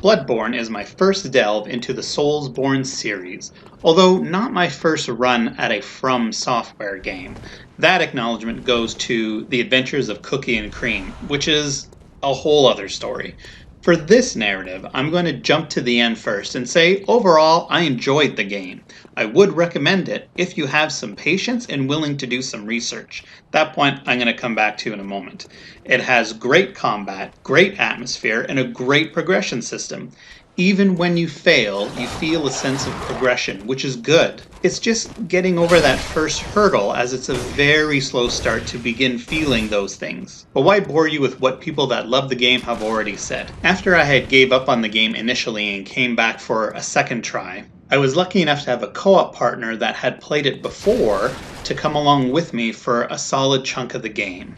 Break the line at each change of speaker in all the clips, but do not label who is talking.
Bloodborne is my first delve into the Soulsborne series, although not my first run at a From Software game. That acknowledgement goes to The Adventures of Cookie and Cream, which is a whole other story. For this narrative, I'm going to jump to the end first and say overall I enjoyed the game. I would recommend it if you have some patience and willing to do some research. That point I'm going to come back to in a moment. It has great combat, great atmosphere, and a great progression system. Even when you fail, you feel a sense of progression, which is good. It's just getting over that first hurdle, as it's a very slow start to begin feeling those things. But why bore you with what people that love the game have already said? After I had gave up on the game initially and came back for a second try, I was lucky enough to have a co-op partner that had played it before to come along with me for a solid chunk of the game.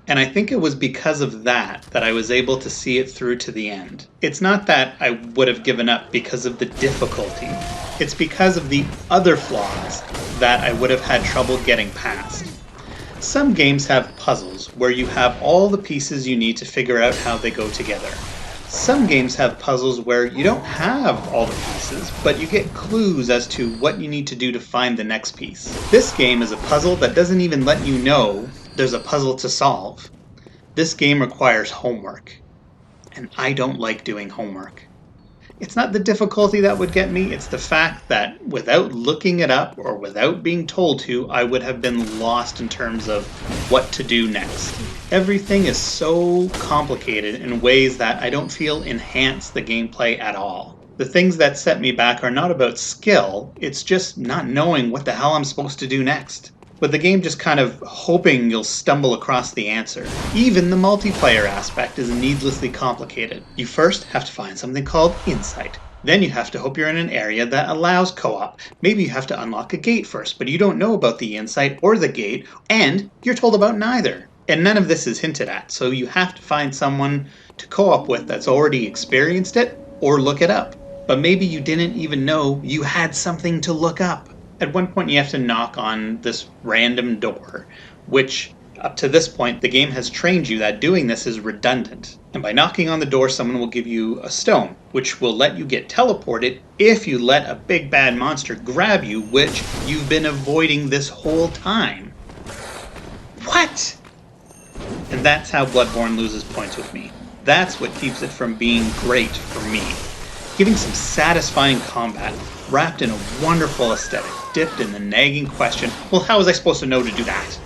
And I think it was because of that I was able to see it through to the end. It's not that I would have given up because of the difficulty. It's because of the other flaws that I would have had trouble getting past. Some games have puzzles where you have all the pieces you need to figure out how they go together. Some games have puzzles where you don't have all the pieces, but you get clues as to what you need to do to find the next piece. This game is a puzzle that doesn't even let you know there's a puzzle to solve. This game requires homework, and I don't like doing homework. It's not the difficulty that would get me, it's the fact that without looking it up or without being told to, I would have been lost in terms of what to do next. Everything is so complicated in ways that I don't feel enhance the gameplay at all. The things that set me back are not about skill, it's just not knowing what the hell I'm supposed to do next. With the game just kind of hoping you'll stumble across the answer. Even the multiplayer aspect is needlessly complicated. You first have to find something called insight. Then you have to hope you're in an area that allows co-op. Maybe you have to unlock a gate first, but you don't know about the insight or the gate, and you're told about neither. And none of this is hinted at, so you have to find someone to co-op with that's already experienced it, or look it up. But maybe you didn't even know you had something to look up. At one point you have to knock on this random door, which up to this point the game has trained you that doing this is redundant. And by knocking on the door someone will give you a stone, which will let you get teleported if you let a big bad monster grab you, which you've been avoiding this whole time. What? And that's how Bloodborne loses points with me. That's what keeps it from being great for me. Giving some satisfying combat, wrapped in a wonderful aesthetic, dipped in the nagging question, well, how was I supposed to know to do that?